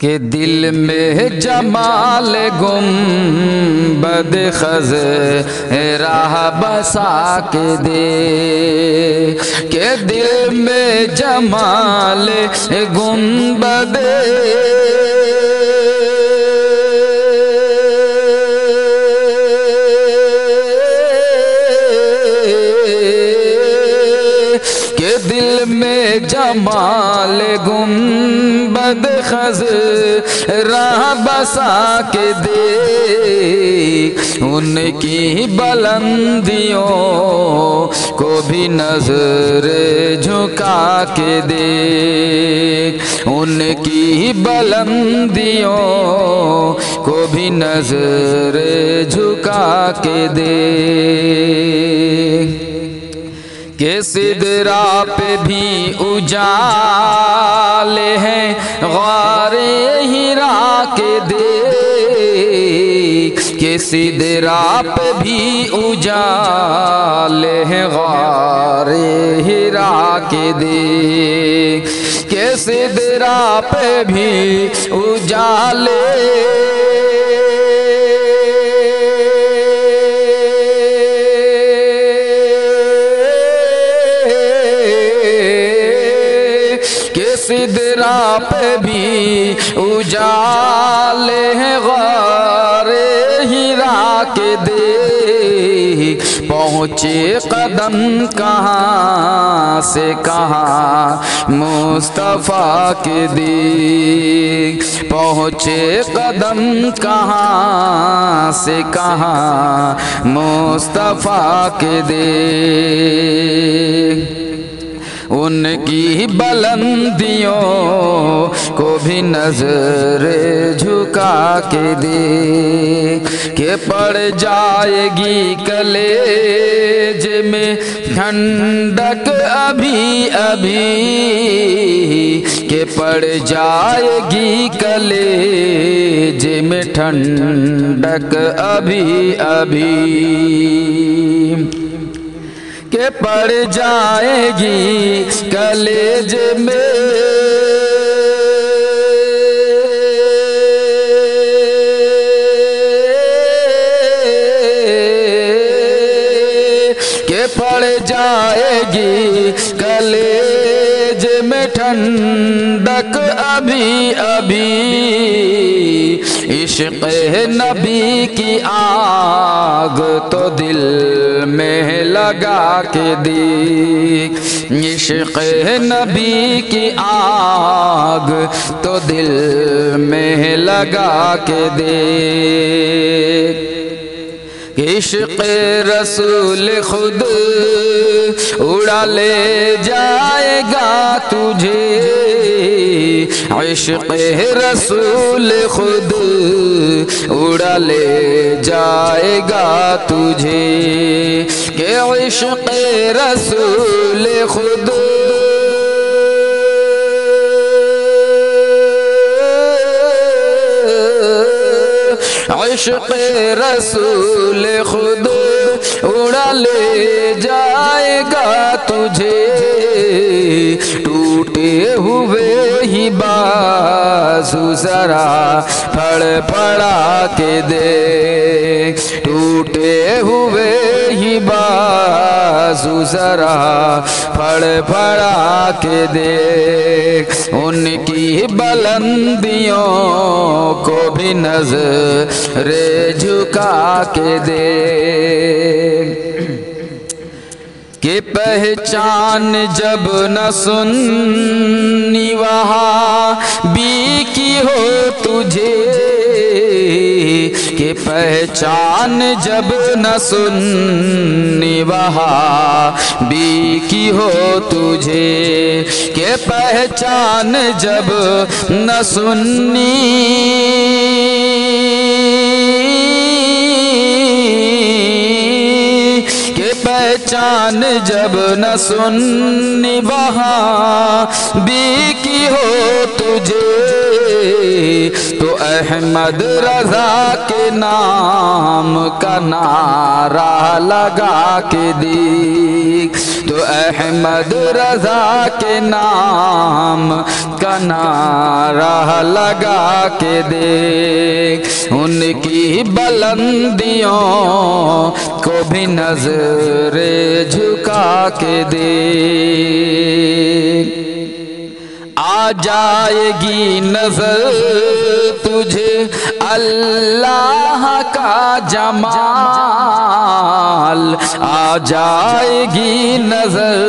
کہ دل میں جمال گنبد خضرا بسا کے دے، کہ دل میں جمال گنبد دل میں جمال گنبد خضرا بسا کے دے، ان کی بلندیوں کو بھی نظر جھکا کے دے، ان کی بلندیوں کو بھی نظر جھکا کے دے، کہ سدرا پہ بھی اجالے ہیں غار ہیرا کے دے، کہ سدرا پہ بھی اجالے ہیں غار ہیرا کے دے، کہ سدرا پہ بھی اجالے سدرا پہ بھی اجالے ہیں غار ہیرا کے دے، پہنچے قدم کہاں سے کہاں مصطفیٰ کے دے، پہنچے قدم کہاں سے کہاں مصطفیٰ کے دے، ان کی بلندیوں کو بھی نظر جھکا کے دے، کہ پڑ جائے گی کلیج میں ٹھنڈک ابھی ابھی، کہ پڑ جائے گی کلیج میں ٹھنڈک ابھی ابھی، کہ پڑ جائے گی کلیج میں کہ پڑ جائے گی کلیج میں ٹھنڈک ابھی ابھی، عشق نبی کی آگ تو دل میں لگا کے دی، عشق نبی کی آگ تو دل میں لگا کے دے، عشق رسول خود اڑا لے جائے گا تجھے، عشق رسول خود اڑا لے جائے گا تجھے، کہ عشق رسول خود عشق رسول خود اڑا لے جائے گا تجھے، ٹوٹے ہوئے ہی بازو ذرا پھڑ پڑا کے دے، ٹوٹے ہوئے ہی بازو ذرا پھڑ پڑا کے دے، ان کی بلندیوں کو بھی نظر جھکا کے دے، کہ پہچان جب نہ سنی وہاں بھی کی ہو تجھے، کہ پہچان جب نہ سنی وہاں بھی کی ہو تجھے، کہ پہچان جب نہ سنی پہچان جب نہ سنی وہاں بھی کی ہو تجھے، تو احمد رضا کے نام کا نعرہ لگا کے دیکھ، تو احمد رضا کے نام کا نعرہ لگا کے دیکھ، ان کی بلندیوں کو بھی نظر جھکا کے دیکھ۔ آ جائے گی نظر تجھے اللہ کا جمال، آ جائے گی نظر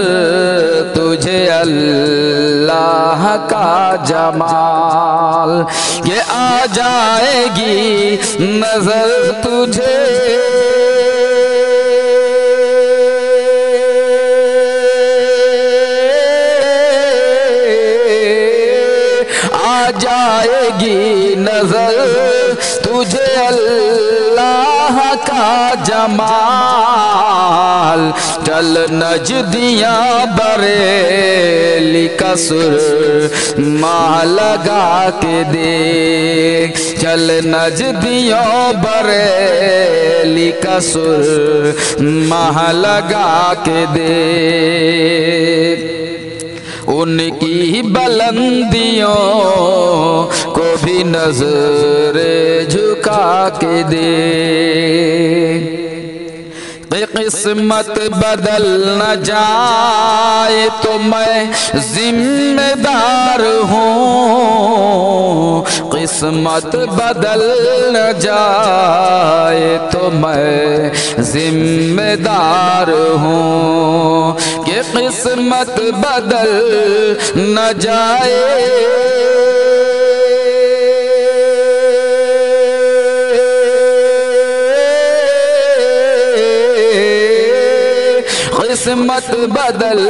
تجھے اللہ کا جمال، یہ آ جائے گی نظر تجھے آ جائے گی نظر تجھے اللہ کا جمال، چل نجدیاں بریلی کا سرما لگا کے دیکھ، چل نجدیوں بریلی کا سرما لگا کے دیکھ، ان کی بلندیوں کو بھی نظر جھکا کے دیکھ۔ قسمت بدل نہ جائے تو میں ذمہ دار ہوں، قسمت بدل نہ جائے تو میں ذمہ دار ہوں، کہ قسمت بدل نہ جائے قسمت بدل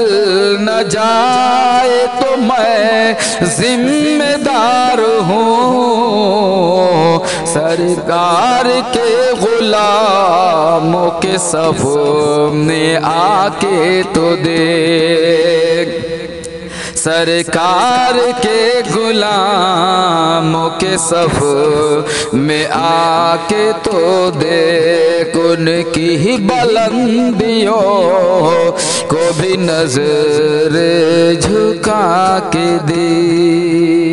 نہ جائے تو میں ذمہ دار ہوں، سرکار کے غلاموں کے صف میں آ کے تو دیکھ، سرکار کے غلاموں کے صف میں آ کے تو دیکھ، ان کی بلندیوں کو بھی نظر جھکا کے دیکھ۔